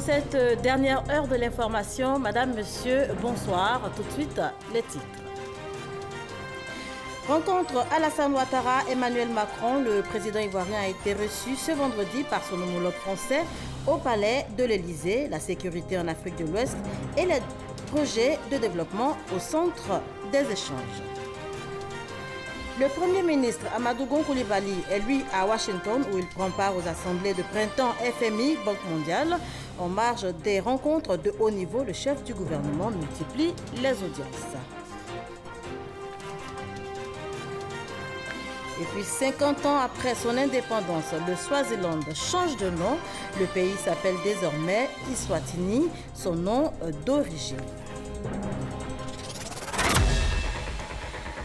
cette dernière heure de l'information, Madame, Monsieur, bonsoir. Tout de suite, les titres. Rencontre Alassane Ouattara, Emmanuel Macron. Le président ivoirien a été reçu ce vendredi par son homologue français au palais de l'Élysée. La sécurité en Afrique de l'Ouest et les projets de développement au centre des échanges. Le Premier ministre Amadou Gon Coulibaly est lui à Washington où il prend part aux assemblées de printemps FMI, Banque mondiale. En marge des rencontres de haut niveau, le chef du gouvernement multiplie les audiences. Et puis 50 ans après son indépendance, le Swaziland change de nom. Le pays s'appelle désormais Eswatini, son nom d'origine.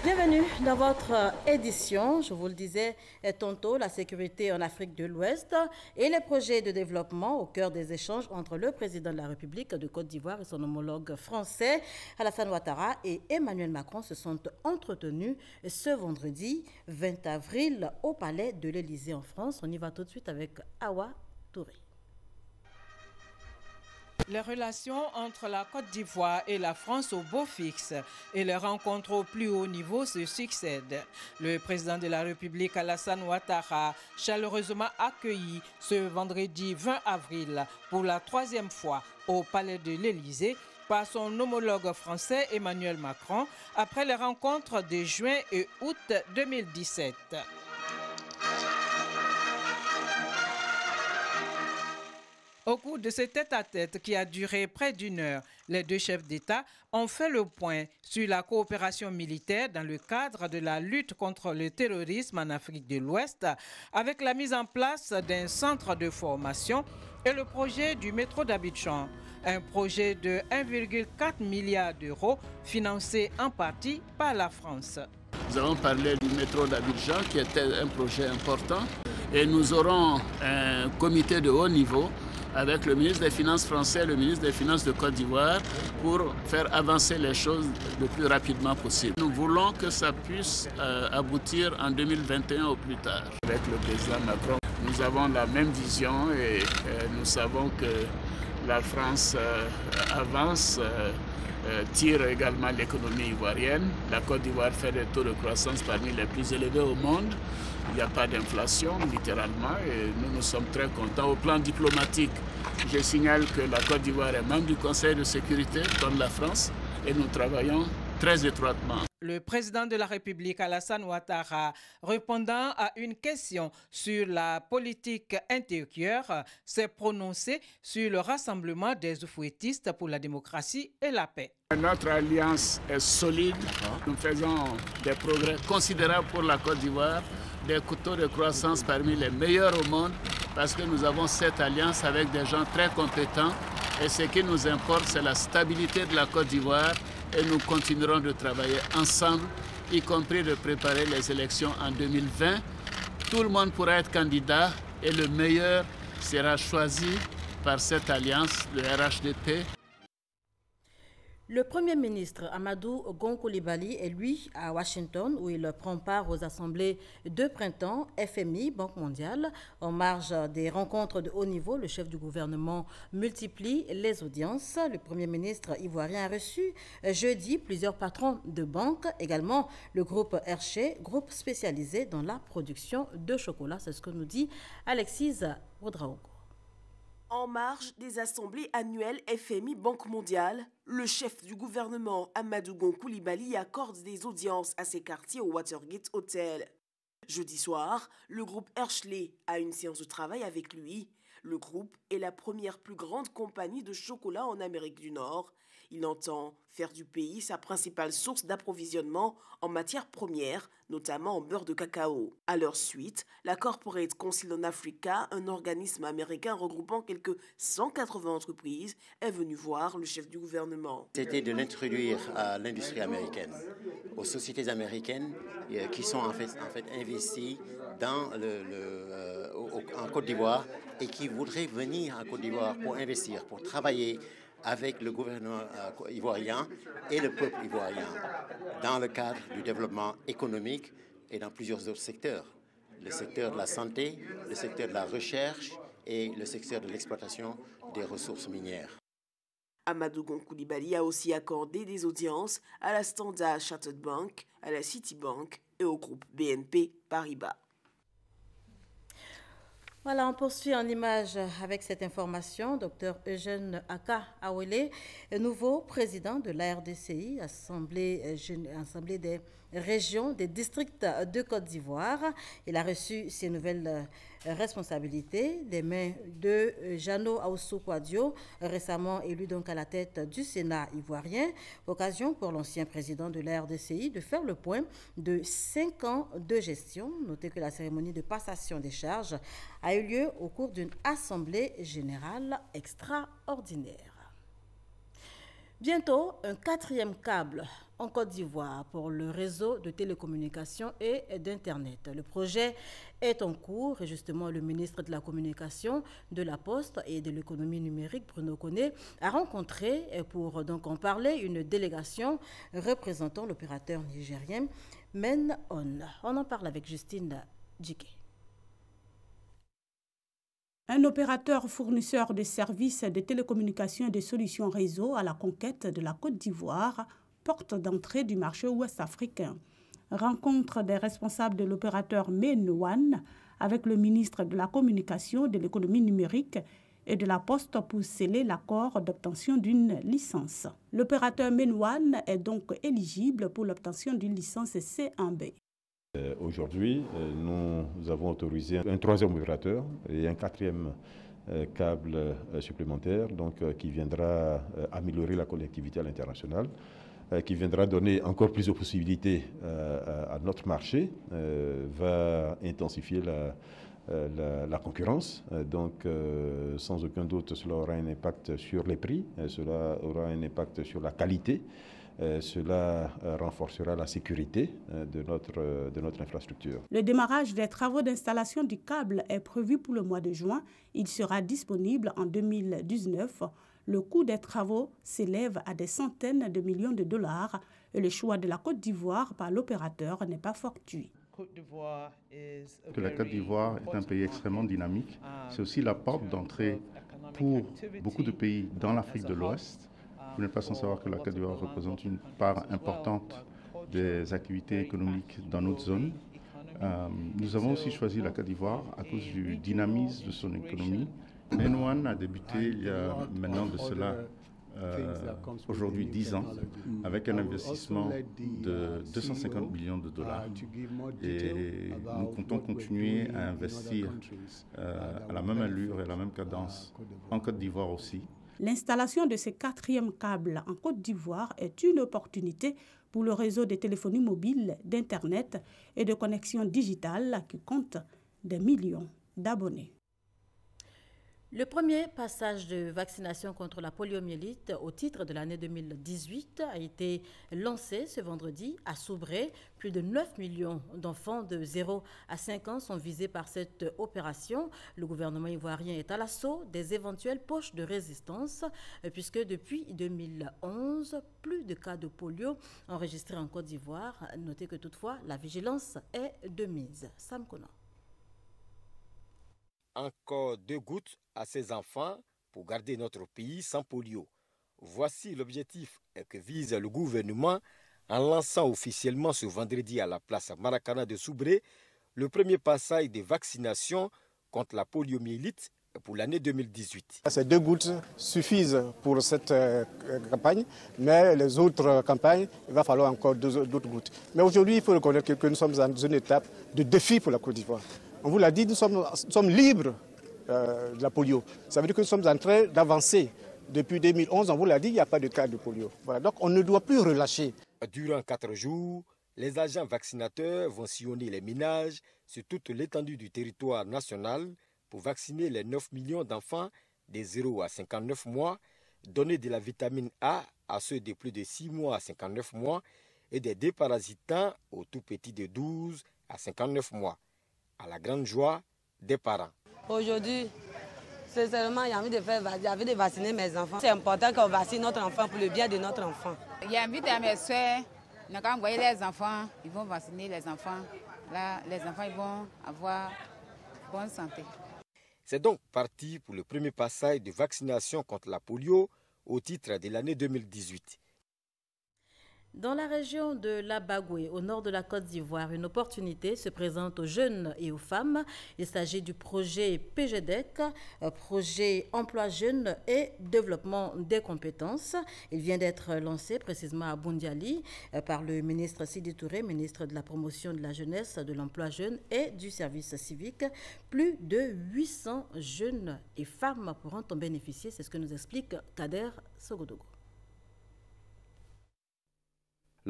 Bienvenue dans votre édition. Je vous le disais tantôt, la sécurité en Afrique de l'Ouest et les projets de développement au cœur des échanges entre le président de la République de Côte d'Ivoire et son homologue français, Alassane Ouattara, et Emmanuel Macron se sont entretenus ce vendredi 20 avril au palais de l'Élysée en France. On y va tout de suite avec Awa Touré. Les relations entre la Côte d'Ivoire et la France au beau fixe et les rencontres au plus haut niveau se succèdent. Le président de la République, Alassane Ouattara, chaleureusement accueilli ce vendredi 20 avril pour la troisième fois au palais de l'Élysée par son homologue français Emmanuel Macron après les rencontres de juin et août 2017. Au cours de ce tête-à-tête qui a duré près d'une heure, les deux chefs d'État ont fait le point sur la coopération militaire dans le cadre de la lutte contre le terrorisme en Afrique de l'Ouest, avec la mise en place d'un centre de formation et le projet du métro d'Abidjan, un projet de 1,4 milliard d'euros financé en partie par la France. Nous avons parlé du métro d'Abidjan qui était un projet important et nous aurons un comité de haut niveau avec le ministre des Finances français et le ministre des Finances de Côte d'Ivoire pour faire avancer les choses le plus rapidement possible. Nous voulons que ça puisse aboutir en 2021 au plus tard. Avec le président Macron, nous avons la même vision et nous savons que la France avance, tire également l'économie ivoirienne. La Côte d'Ivoire fait des taux de croissance parmi les plus élevés au monde. Il n'y a pas d'inflation, littéralement, et nous sommes très contents. Au plan diplomatique, je signale que la Côte d'Ivoire est membre du Conseil de sécurité, comme la France, et nous travaillons très étroitement. Le président de la République, Alassane Ouattara, répondant à une question sur la politique intérieure, s'est prononcé sur le rassemblement des oufouettistes pour la démocratie et la paix. Notre alliance est solide. Nous faisons des progrès considérables pour la Côte d'Ivoire, des taux de croissance parmi les meilleurs au monde, parce que nous avons cette alliance avec des gens très compétents. Et ce qui nous importe, c'est la stabilité de la Côte d'Ivoire. Et nous continuerons de travailler ensemble, y compris de préparer les élections en 2020. Tout le monde pourra être candidat et le meilleur sera choisi par cette alliance, le RHDP. Le Premier ministre Amadou Gon Coulibaly est lui à Washington où il prend part aux assemblées de printemps FMI, Banque mondiale. En marge des rencontres de haut niveau, le chef du gouvernement multiplie les audiences. Le Premier ministre ivoirien a reçu jeudi plusieurs patrons de banques, également le groupe Hershey, groupe spécialisé dans la production de chocolat. C'est ce que nous dit Alexis Ouedraogo. En marge des assemblées annuelles FMI Banque mondiale, le chef du gouvernement Amadou Gon Coulibaly accorde des audiences à ses quartiers au Watergate Hotel. Jeudi soir, le groupe Hershey a une séance de travail avec lui. Le groupe est la première plus grande compagnie de chocolat en Amérique du Nord. Il entend faire du pays sa principale source d'approvisionnement en matières premières, notamment en beurre de cacao. À leur suite, la Corporate Council on Africa, un organisme américain regroupant quelques 180 entreprises, est venu voir le chef du gouvernement. C'était de l'introduire à l'industrie américaine, aux sociétés américaines qui sont en fait investies en Côte d'Ivoire et qui voudraient venir en Côte d'Ivoire pour investir, pour travailler avec le gouvernement ivoirien et le peuple ivoirien dans le cadre du développement économique et dans plusieurs autres secteurs. Le secteur de la santé, le secteur de la recherche et le secteur de l'exploitation des ressources minières. Amadou Gon Coulibaly a aussi accordé des audiences à la Standard Chartered Bank, à la Citibank et au groupe BNP Paribas. Voilà, on poursuit en images avec cette information. Dr Eugène Aka Awele, nouveau président de la RDCI, Assemblée des régions des districts de Côte d'Ivoire. Il a reçu ses nouvelles responsabilités des mains de Jano Aoussou Kouadio, récemment élu donc à la tête du Sénat ivoirien. Occasion pour l'ancien président de la RDCI de faire le point de 5 ans de gestion. Notez que la cérémonie de passation des charges a eu lieu au cours d'une assemblée générale extraordinaire. Bientôt, un 4e câble en Côte d'Ivoire pour le réseau de télécommunications et d'Internet. Le projet est en cours et justement le ministre de la Communication, de la Poste et de l'économie numérique, Bruno Koné, a rencontré pour donc en parler une délégation représentant l'opérateur nigérien Men On. On en parle avec Justine Djike. Un opérateur fournisseur de services de télécommunications et de solutions réseau à la conquête de la Côte d'Ivoire, porte d'entrée du marché ouest africain. Rencontre des responsables de l'opérateur Men One avec le ministre de la Communication, de l'économie numérique et de la Poste pour sceller l'accord d'obtention d'une licence. L'opérateur Men One est donc éligible pour l'obtention d'une licence C1B. Aujourd'hui, nous avons autorisé un 3e opérateur et un 4e câble supplémentaire qui viendra améliorer la connectivité à l'international, qui viendra donner encore plus de possibilités à notre marché, va intensifier la concurrence. Donc, sans aucun doute, cela aura un impact sur les prix, cela aura un impact sur la qualité. Cela renforcera la sécurité de notre infrastructure. Le démarrage des travaux d'installation du câble est prévu pour le mois de juin. Il sera disponible en 2019. Le coût des travaux s'élève à des centaines de millions de dollars et le choix de la Côte d'Ivoire par l'opérateur n'est pas fortuit. Que la Côte d'Ivoire est un pays extrêmement dynamique. C'est aussi la porte d'entrée pour beaucoup de pays dans l'Afrique de l'Ouest. Vous n'êtes pas sans savoir que la Côte d'Ivoire représente une part importante des activités économiques dans notre zone. Nous avons aussi choisi la Côte d'Ivoire à cause du dynamisme de son économie. Men One a débuté il y a maintenant de cela aujourd'hui 10 ans avec un investissement de 250 millions de dollars. Et nous comptons continuer à investir à la même allure et à la même cadence en Côte d'Ivoire aussi. L'installation de ce 4e câble en Côte d'Ivoire est une opportunité pour le réseau de téléphonie mobile, d'Internet et de connexion digitale qui compte des millions d'abonnés. Le premier passage de vaccination contre la poliomyélite au titre de l'année 2018 a été lancé ce vendredi à Soubré. Plus de 9 millions d'enfants de 0 à 5 ans sont visés par cette opération. Le gouvernement ivoirien est à l'assaut des éventuelles poches de résistance puisque depuis 2011, plus de cas de polio enregistrés en Côte d'Ivoire. Notez que toutefois, la vigilance est de mise. Sam Konan. Encore 2 gouttes à ces enfants pour garder notre pays sans polio. Voici l'objectif que vise le gouvernement en lançant officiellement ce vendredi à la place Maracana de Soubré le premier passage de vaccination contre la poliomyélite pour l'année 2018. Ces 2 gouttes suffisent pour cette campagne, mais les autres campagnes, il va falloir encore d'autres gouttes. Mais aujourd'hui, il faut reconnaître que nous sommes dans une étape de défi pour la Côte d'Ivoire. On vous l'a dit, nous sommes libres de la polio. Ça veut dire que nous sommes en train d'avancer. Depuis 2011, on vous l'a dit, il n'y a pas de cas de polio. Voilà, donc on ne doit plus relâcher. Durant 4 jours, les agents vaccinateurs vont sillonner les ménages sur toute l'étendue du territoire national pour vacciner les 9 millions d'enfants de 0 à 59 mois, donner de la vitamine A à ceux de plus de 6 mois à 59 mois et des déparasitants aux tout petits de 12 à 59 mois. À la grande joie des parents. Aujourd'hui, sincèrement, j'ai envie de vacciner mes enfants. C'est important qu'on vaccine notre enfant pour le bien de notre enfant. J'ai invité à mes soeurs, nous avons envoyé les enfants, ils vont vacciner les enfants. Là, les enfants ils vont avoir bonne santé. C'est donc parti pour le premier passage de vaccination contre la polio au titre de l'année 2018. Dans la région de la Bagoué, au nord de la Côte d'Ivoire, une opportunité se présente aux jeunes et aux femmes. Il s'agit du projet PGDEC, projet emploi jeunes et développement des compétences. Il vient d'être lancé précisément à Bundiali par le ministre Sidi Touré, ministre de la promotion de la jeunesse, de l'emploi jeune et du service civique. Plus de 800 jeunes et femmes pourront en bénéficier. C'est ce que nous explique Kader Sogodogo.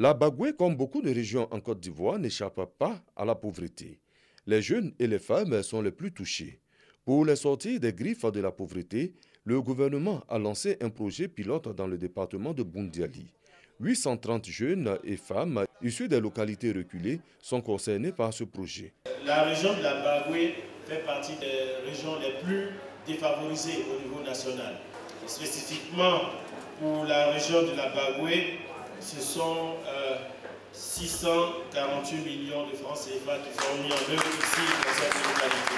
La Bagoué, comme beaucoup de régions en Côte d'Ivoire, n'échappe pas à la pauvreté. Les jeunes et les femmes sont les plus touchés. Pour les sortir des griffes de la pauvreté, le gouvernement a lancé un projet pilote dans le département de Bundiali. 830 jeunes et femmes issus des localités reculées sont concernés par ce projet. La région de la Bagoué fait partie des régions les plus défavorisées au niveau national. Et spécifiquement pour la région de la Bagoué, ce sont 648 millions de francs CFA qui sont mis en œuvre ici dans cette localité.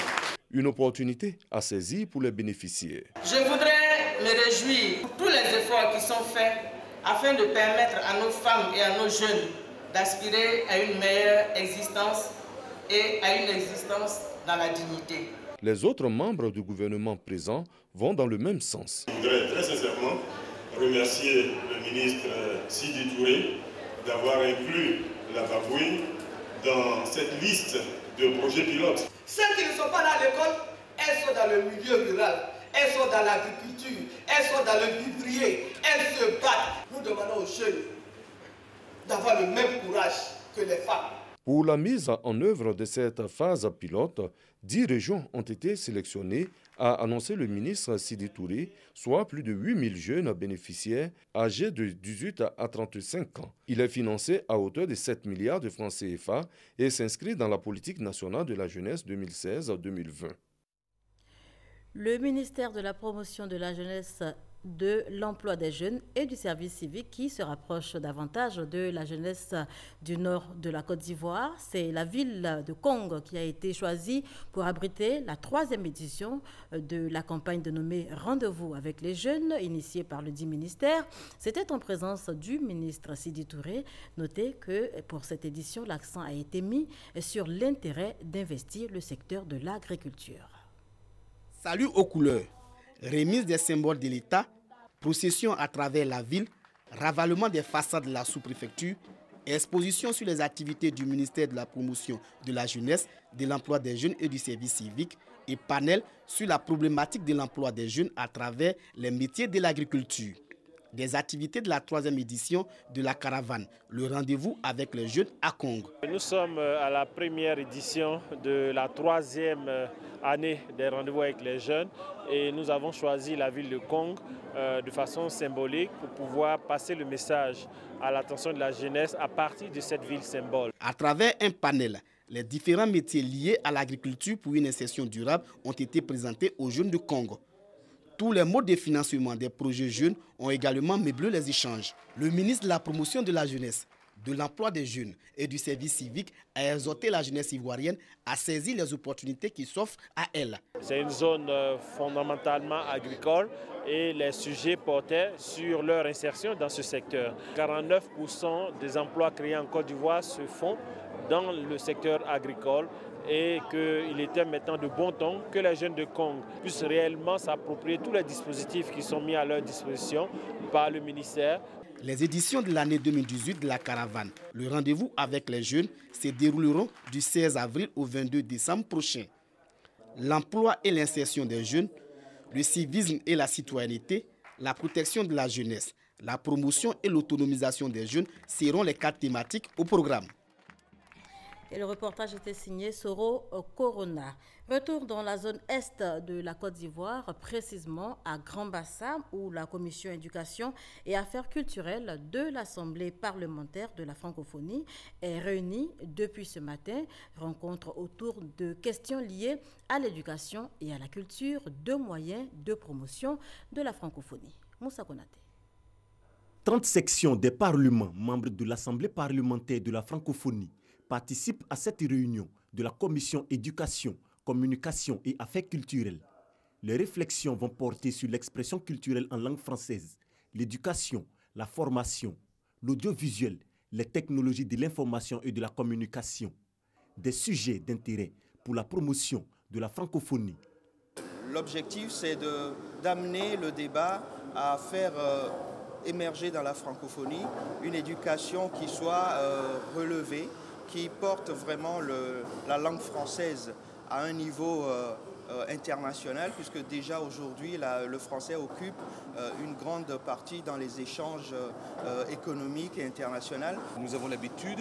Une opportunité à saisir pour les bénéficiaires. Je voudrais me réjouir pour tous les efforts qui sont faits afin de permettre à nos femmes et à nos jeunes d'aspirer à une meilleure existence et à une existence dans la dignité. Les autres membres du gouvernement présents vont dans le même sens. Je voudrais très sincèrement remercier le ministre Sidi Touré d'avoir inclus la Bagoué dans cette liste de projets pilotes. Ceux qui ne sont pas dans l'école, elles sont dans le milieu rural, elles sont dans l'agriculture, elles sont dans le vivrier, elles se battent. Nous demandons aux jeunes d'avoir le même courage que les femmes. Pour la mise en œuvre de cette phase pilote, 10 régions ont été sélectionnées, a annoncé le ministre Sidi Touré, soit plus de 8000 jeunes bénéficiaires âgés de 18 à 35 ans. Il est financé à hauteur de 7 milliards de francs CFA et s'inscrit dans la politique nationale de la jeunesse 2016-2020. Le ministère de la promotion de la jeunesse, de l'emploi des jeunes et du service civique qui se rapproche davantage de la jeunesse du nord de la Côte d'Ivoire. C'est la ville de Kong qui a été choisie pour abriter la 3e édition de la campagne dénommée Rendez-vous avec les jeunes, initiée par le dit ministère. C'était en présence du ministre Sidi Touré. Notez que pour cette édition, l'accent a été mis sur l'intérêt d'investir le secteur de l'agriculture. Salut aux couleurs. Remise des symboles de l'État, procession à travers la ville, ravalement des façades de la sous-préfecture, exposition sur les activités du ministère de la promotion de la jeunesse, de l'emploi des jeunes et du service civique et panel sur la problématique de l'emploi des jeunes à travers les métiers de l'agriculture. Des activités de la 3e édition de la caravane, le rendez-vous avec les jeunes à Kong. Nous sommes à la première édition de la 3e année des rendez-vous avec les jeunes et nous avons choisi la ville de Kong de façon symbolique pour pouvoir passer le message à l'attention de la jeunesse à partir de cette ville symbole. À travers un panel, les différents métiers liés à l'agriculture pour une insertion durable ont été présentés aux jeunes de Kong. Tous les modes de financement des projets jeunes ont également meublé les échanges. Le ministre de la promotion de la jeunesse, de l'emploi des jeunes et du service civique a exhorté la jeunesse ivoirienne à saisir les opportunités qui s'offrent à elle. C'est une zone fondamentalement agricole et les sujets portaient sur leur insertion dans ce secteur. 49% des emplois créés en Côte d'Ivoire se font dans le secteur agricole et qu'il était maintenant de bon ton que les jeunes de Kong puissent réellement s'approprier tous les dispositifs qui sont mis à leur disposition par le ministère. Les éditions de l'année 2018 de la caravane, le rendez-vous avec les jeunes, se dérouleront du 16 avril au 22 décembre prochain. L'emploi et l'insertion des jeunes, le civisme et la citoyenneté, la protection de la jeunesse, la promotion et l'autonomisation des jeunes seront les 4 thématiques au programme. Et le reportage était signé Soro Corona. Retour dans la zone est de la Côte d'Ivoire, précisément à Grand-Bassam, où la commission éducation et affaires culturelles de l'Assemblée parlementaire de la francophonie est réunie depuis ce matin. Rencontre autour de questions liées à l'éducation et à la culture, 2 moyens de promotion de la francophonie. Moussa Konaté. 30 sections des parlements membres de l'Assemblée parlementaire de la francophonie participent à cette réunion de la commission éducation, communication et affaires culturelles. Les réflexions vont porter sur l'expression culturelle en langue française, l'éducation, la formation, l'audiovisuel, les technologies de l'information et de la communication. Des sujets d'intérêt pour la promotion de la francophonie. L'objectif, c'est d'amener le débat à faire émerger dans la francophonie une éducation qui soit relevée, qui porte vraiment la langue française à un niveau international, puisque déjà aujourd'hui le français occupe une grande partie dans les échanges économiques et internationaux. Nous avons l'habitude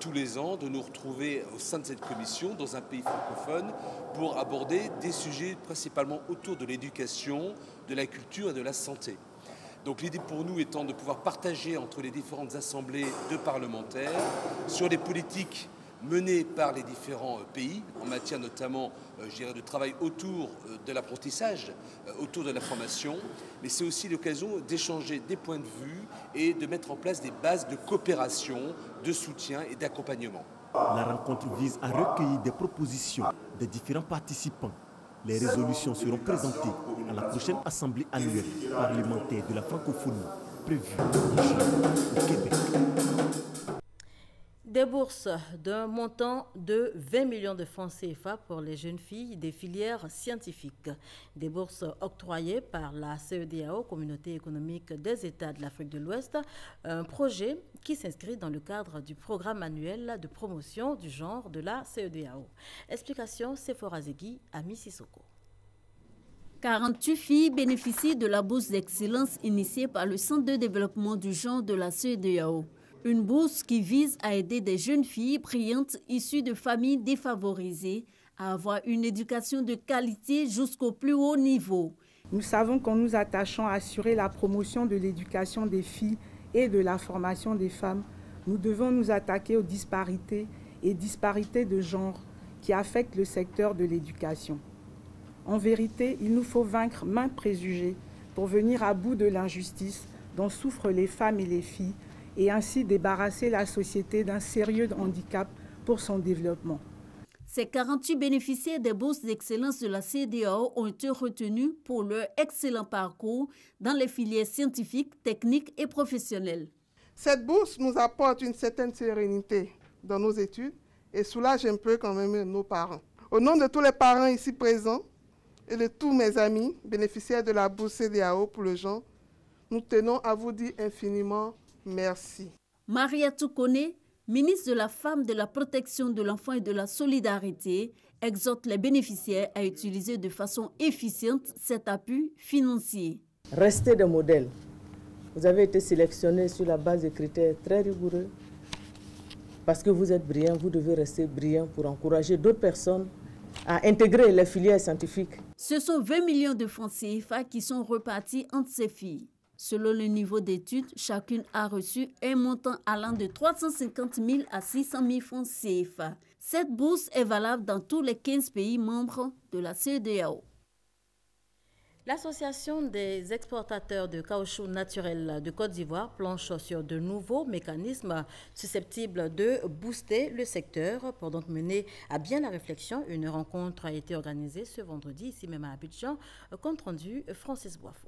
tous les ans de nous retrouver au sein de cette commission dans un pays francophone pour aborder des sujets principalement autour de l'éducation, de la culture et de la santé. Donc l'idée pour nous étant de pouvoir partager entre les différentes assemblées de parlementaires sur les politiques menées par les différents pays, en matière notamment de travail autour de l'apprentissage, autour de la formation, mais c'est aussi l'occasion d'échanger des points de vue et de mettre en place des bases de coopération, de soutien et d'accompagnement. La rencontre vise à recueillir des propositions des différents participants. Les résolutions seront présentées à la prochaine assemblée annuelle parlementaire de la francophonie prévue au Québec. Des bourses d'un montant de 20 millions de francs CFA pour les jeunes filles des filières scientifiques. Des bourses octroyées par la CEDEAO, Communauté économique des États de l'Afrique de l'Ouest, un projet qui s'inscrit dans le cadre du programme annuel de promotion du genre de la CEDEAO. Explication Sephora Zegui à Mississauga. 48 filles bénéficient de la bourse d'excellence initiée par le Centre de développement du genre de la CEDEAO. Une bourse qui vise à aider des jeunes filles brillantes issues de familles défavorisées à avoir une éducation de qualité jusqu'au plus haut niveau. Nous savons qu'en nous attachant à assurer la promotion de l'éducation des filles et de la formation des femmes, nous devons nous attaquer aux disparités et disparités de genre qui affectent le secteur de l'éducation. En vérité, il nous faut vaincre maints préjugés pour venir à bout de l'injustice dont souffrent les femmes et les filles et ainsi débarrasser la société d'un sérieux handicap pour son développement. Ces 48 bénéficiaires des bourses d'excellence de la CEDEAO ont été retenus pour leur excellent parcours dans les filières scientifiques, techniques et professionnelles. Cette bourse nous apporte une certaine sérénité dans nos études et soulage un peu quand même nos parents. Au nom de tous les parents ici présents et de tous mes amis bénéficiaires de la bourse CEDEAO pour le genre, nous tenons à vous dire infiniment merci. Maria Toukone, ministre de la Femme, de la Protection de l'Enfant et de la Solidarité, exhorte les bénéficiaires à utiliser de façon efficiente cet appui financier. Restez des modèles. Vous avez été sélectionnés sur la base de critères très rigoureux. Parce que vous êtes brillant, vous devez rester brillant pour encourager d'autres personnes à intégrer les filières scientifiques. Ce sont 20 millions de francs CFA qui sont repartis entre ces filles. Selon le niveau d'études, chacune a reçu un montant allant de 350 000 à 600 000 francs CFA. Cette bourse est valable dans tous les 15 pays membres de la CEDEAO. L'Association des exportateurs de caoutchouc naturel de Côte d'Ivoire planche sur de nouveaux mécanismes susceptibles de booster le secteur. Pour donc mener à bien la réflexion, une rencontre a été organisée ce vendredi, ici même à Abidjan, compte rendu Francis Boifo.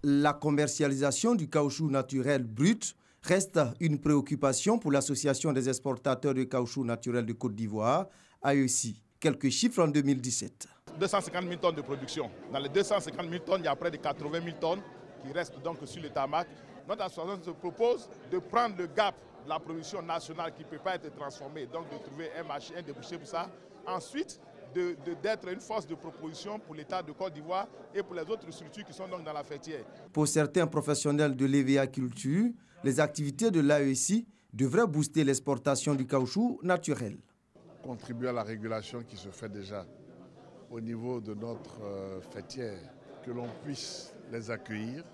La commercialisation du caoutchouc naturel brut reste une préoccupation pour l'Association des exportateurs de caoutchouc naturel de Côte d'Ivoire, AEC. Quelques chiffres en 2017. 250 000 tonnes de production. Dans les 250 000 tonnes, il y a près de 80 000 tonnes qui restent donc sur le tarmac. Notre association se propose de prendre le gap de la production nationale qui ne peut pas être transformée, donc de trouver un débouché pour ça. Ensuite, d'être une force de proposition pour l'État de Côte d'Ivoire et pour les autres structures qui sont donc dans la fêtière. Pour certains professionnels de l'EVA-culture, les activités de l'AEC devraient booster l'exportation du caoutchouc naturel. Contribuer à la régulation qui se fait déjà au niveau de notre fêtière, que l'on puisse les accueillir,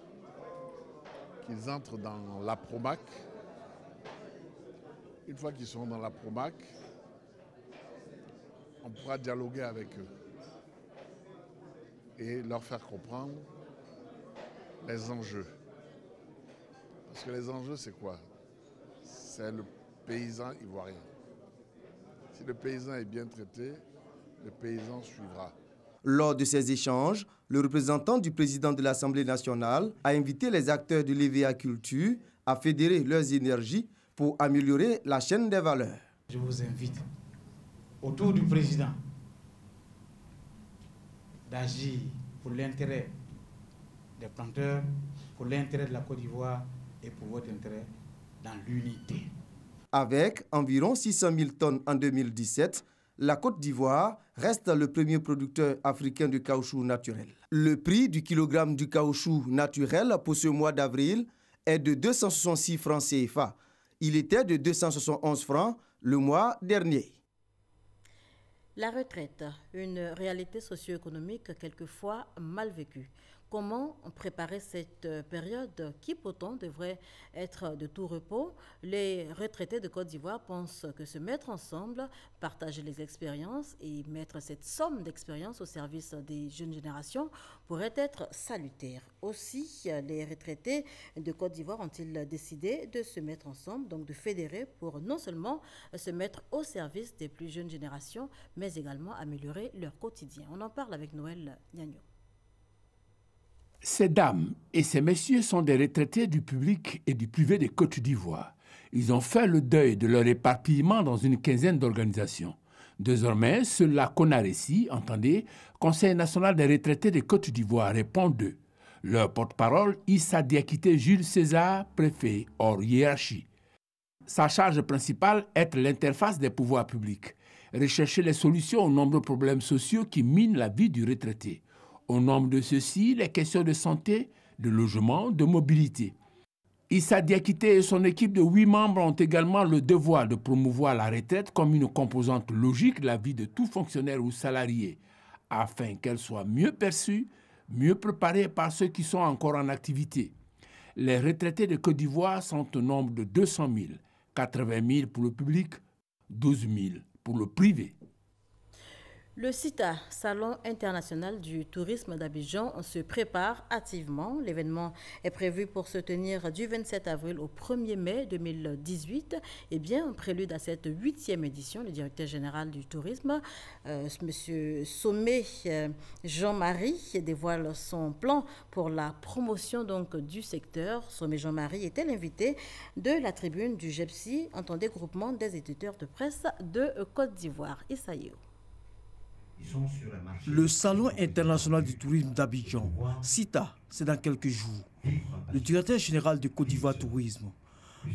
qu'ils entrent dans la Promac. Une fois qu'ils sont dans la Promac, on pourra dialoguer avec eux et leur faire comprendre les enjeux. Parce que les enjeux, c'est quoi? C'est le paysan ivoirien. Si le paysan est bien traité, le paysan suivra. Lors de ces échanges, le représentant du président de l'Assemblée nationale a invité les acteurs de l'EVA Culture à fédérer leurs énergies pour améliorer la chaîne des valeurs. Je vous invite, autour du président, d'agir pour l'intérêt des planteurs, pour l'intérêt de la Côte d'Ivoire et pour votre intérêt dans l'unité. Avec environ 600 000 tonnes en 2017, la Côte d'Ivoire reste le premier producteur africain de caoutchouc naturel. Le prix du kilogramme du caoutchouc naturel pour ce mois d'avril est de 266 francs CFA. Il était de 271 francs le mois dernier. La retraite, une réalité socio-économique quelquefois mal vécue. Comment préparer cette période qui pourtant devrait être de tout repos? Les retraités de Côte d'Ivoire pensent que se mettre ensemble, partager les expériences et mettre cette somme d'expérience au service des jeunes générations pourrait être salutaire. Aussi, les retraités de Côte d'Ivoire ont-ils décidé de se mettre ensemble, donc de fédérer pour non seulement se mettre au service des plus jeunes générations, mais également améliorer leur quotidien. On en parle avec Noël Niagno. Ces dames et ces messieurs sont des retraités du public et du privé de Côte d'Ivoire. Ils ont fait le deuil de leur éparpillement dans une quinzaine d'organisations. Désormais, seul la CONARECI, entendez, Conseil national des retraités de Côte d'Ivoire, répond d'eux. Leur porte-parole, Issa Diakité Jules César, préfet hors hiérarchie. Sa charge principale, être l'interface des pouvoirs publics, rechercher les solutions aux nombreux problèmes sociaux qui minent la vie du retraité. Au nombre de ceux-ci, les questions de santé, de logement, de mobilité. Issa Diakité et son équipe de 8 membres ont également le devoir de promouvoir la retraite comme une composante logique de la vie de tout fonctionnaire ou salarié, afin qu'elle soit mieux perçue, mieux préparée par ceux qui sont encore en activité. Les retraités de Côte d'Ivoire sont au nombre de 200 000, 80 000 pour le public, 12 000 pour le privé. Le CITA, Salon international du tourisme d'Abidjan, se prépare activement. L'événement est prévu pour se tenir du 27 avril au 1er mai 2018. Et bien, en prélude à cette 8e édition, le directeur général du tourisme, M. Sommet Jean-Marie, dévoile son plan pour la promotion donc, du secteur. Sommet Jean-Marie était l'invité de la tribune du GEPSI, entendez groupement des éditeurs de presse de Côte d'Ivoire. Issaïo. Le Salon international du tourisme d'Abidjan, CITA, c'est dans quelques jours. Le directeur général de Côte d'Ivoire Tourisme,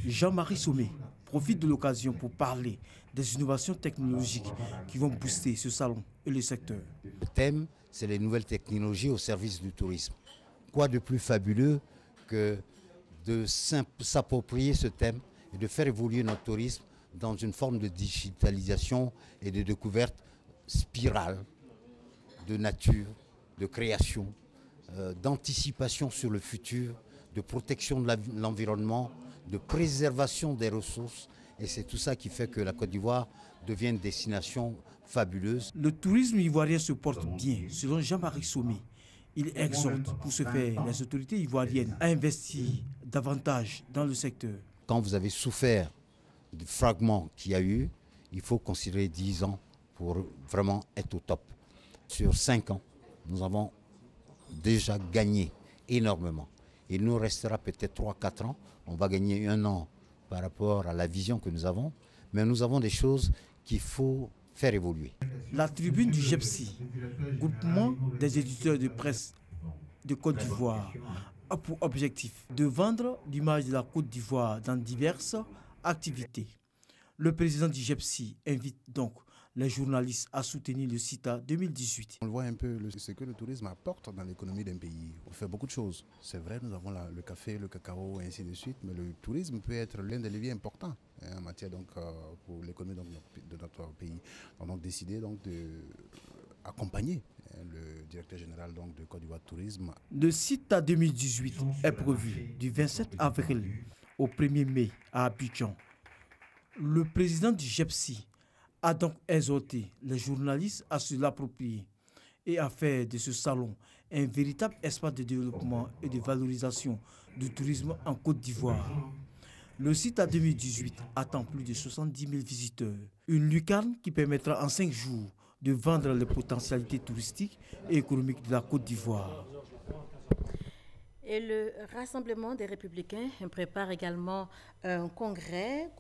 Jean-Marie Sommet, profite de l'occasion pour parler des innovations technologiques qui vont booster ce salon et le secteur. Le thème, c'est les nouvelles technologies au service du tourisme. Quoi de plus fabuleux que de s'approprier ce thème et de faire évoluer notre tourisme dans une forme de digitalisation et de découverte spirale de nature, de création, d'anticipation sur le futur, de protection de l'environnement, de préservation des ressources. Et c'est tout ça qui fait que la Côte d'Ivoire devient une destination fabuleuse. Le tourisme ivoirien se porte bien, selon Jean-Marie Sommet. Il exhorte pour ce faire les autorités ivoiriennes à investir davantage dans le secteur. Quand vous avez souffert du fragment qu'il y a eu, il faut considérer 10 ans pour vraiment être au top. Sur 5 ans, nous avons déjà gagné énormément. Il nous restera peut-être 3-4 ans. On va gagner 1 an par rapport à la vision que nous avons. Mais nous avons des choses qu'il faut faire évoluer. La tribune du GEPSI, groupement des éditeurs de presse de Côte d'Ivoire, a pour objectif de vendre l'image de la Côte d'Ivoire dans diverses activités. Le président du GEPSI invite donc les journalistes à soutenir le CITA 2018. On voit un peu ce que le tourisme apporte dans l'économie d'un pays. On fait beaucoup de choses. C'est vrai, nous avons le café, le cacao et ainsi de suite, mais le tourisme peut être l'un des leviers importants en matière pour l'économie de notre pays. On a donc décidé d'accompagner le directeur général de Côte d'Ivoire Tourisme. Le CITA 2018 est prévu du 27 avril au 1er mai à Abidjan. Le président du GEPSI a donc exhorté les journalistes à se l'approprier et à faire de ce salon un véritable espace de développement et de valorisation du tourisme en Côte d'Ivoire. Le CITA 2018 attend plus de 70 000 visiteurs. Une lucarne qui permettra en 5 jours de vendre les potentialités touristiques et économiques de la Côte d'Ivoire. Et le Rassemblement des Républicains prépare également un congrès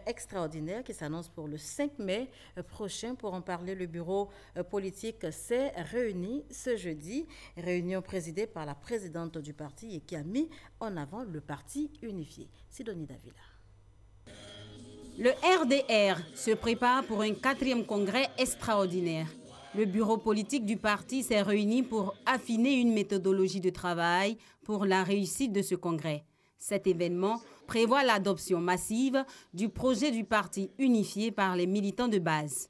extraordinaire qui s'annonce pour le 5 mai prochain. Pour en parler, le bureau politique s'est réuni ce jeudi. Réunion présidée par la présidente du parti et qui a mis en avant le parti unifié. Sidonie Davila. Le RDR se prépare pour un 4e congrès extraordinaire. Le bureau politique du parti s'est réuni pour affiner une méthodologie de travail pour la réussite de ce congrès. Cet événement prévoit l'adoption massive du projet du parti unifié par les militants de base.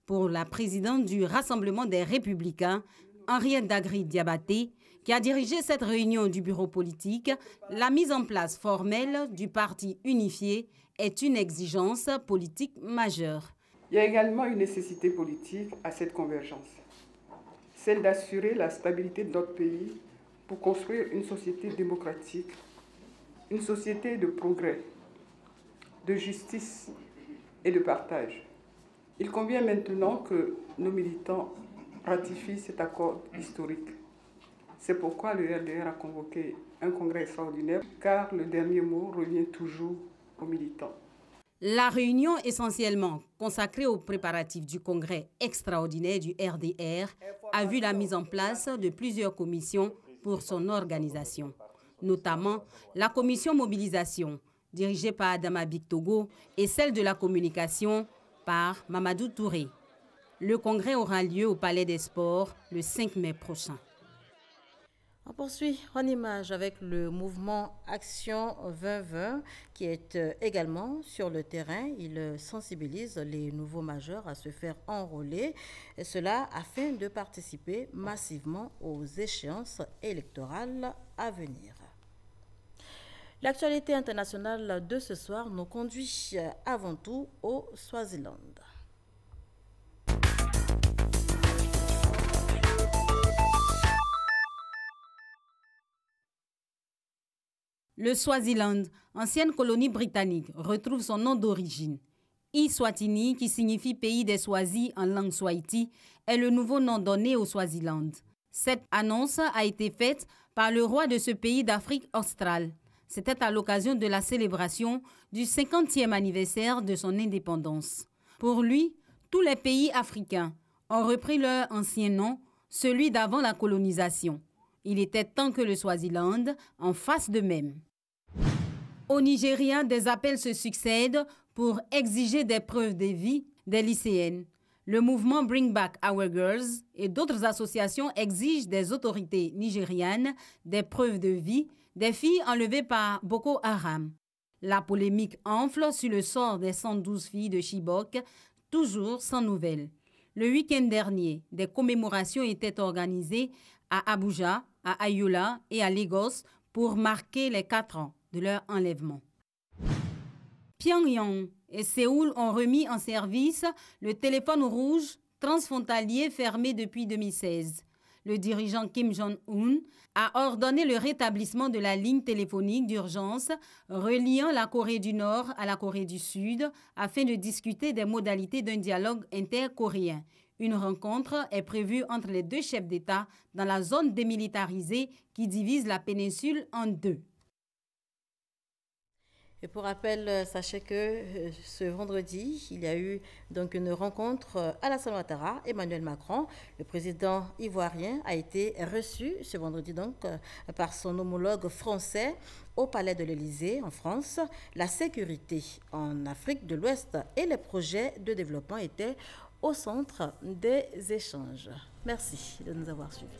Pour la présidente du Rassemblement des Républicains, Henriette Dagri-Diabaté, qui a dirigé cette réunion du bureau politique, la mise en place formelle du parti unifié est une exigence politique majeure. Il y a également une nécessité politique à cette convergence, celle d'assurer la stabilité de notre pays pour construire une société démocratique, une société de progrès, de justice et de partage. Il convient maintenant que nos militants ratifient cet accord historique. C'est pourquoi le RDR a convoqué un congrès extraordinaire, car le dernier mot revient toujours aux militants. La réunion essentiellement consacrée aux préparatifs du congrès extraordinaire du RDR a vu la mise en place de plusieurs commissions pour son organisation, notamment la commission mobilisation dirigée par Adama Bictogo et celle de la communication par Mamadou Touré. Le congrès aura lieu au Palais des Sports le 5 mai prochain. On poursuit en image avec le mouvement Action 2020 qui est également sur le terrain. Il sensibilise les nouveaux majeurs à se faire enrôler, et cela afin de participer massivement aux échéances électorales à venir. L'actualité internationale de ce soir nous conduit avant tout au Swaziland. Le Swaziland, ancienne colonie britannique, retrouve son nom d'origine. Eswatini, qui signifie pays des Swazis en langue swahili, est le nouveau nom donné au Swaziland. Cette annonce a été faite par le roi de ce pays d'Afrique australe. C'était à l'occasion de la célébration du 50e anniversaire de son indépendance. Pour lui, tous les pays africains ont repris leur ancien nom, celui d'avant la colonisation. Il était temps que le Swaziland en fasse de même. Au Nigeria, des appels se succèdent pour exiger des preuves de vie des lycéennes. Le mouvement Bring Back Our Girls et d'autres associations exigent des autorités nigérianes des preuves de vie des filles enlevées par Boko Haram. La polémique enfle sur le sort des 112 filles de Chibok, toujours sans nouvelles. Le week-end dernier, des commémorations étaient organisées à Abuja, à Ayola et à Lagos pour marquer les 4 ans de leur enlèvement. Pyongyang et Séoul ont remis en service le téléphone rouge transfrontalier fermé depuis 2016. Le dirigeant Kim Jong-un a ordonné le rétablissement de la ligne téléphonique d'urgence reliant la Corée du Nord à la Corée du Sud afin de discuter des modalités d'un dialogue intercoréen. Une rencontre est prévue entre les deux chefs d'État dans la zone démilitarisée qui divise la péninsule en deux. Et pour rappel, sachez que ce vendredi, il y a eu donc une rencontre à Alassane Ouattara. Emmanuel Macron, le président ivoirien, a été reçu ce vendredi donc par son homologue français au Palais de l'Élysée en France. La sécurité en Afrique de l'Ouest et les projets de développement étaient au centre des échanges. Merci de nous avoir suivis.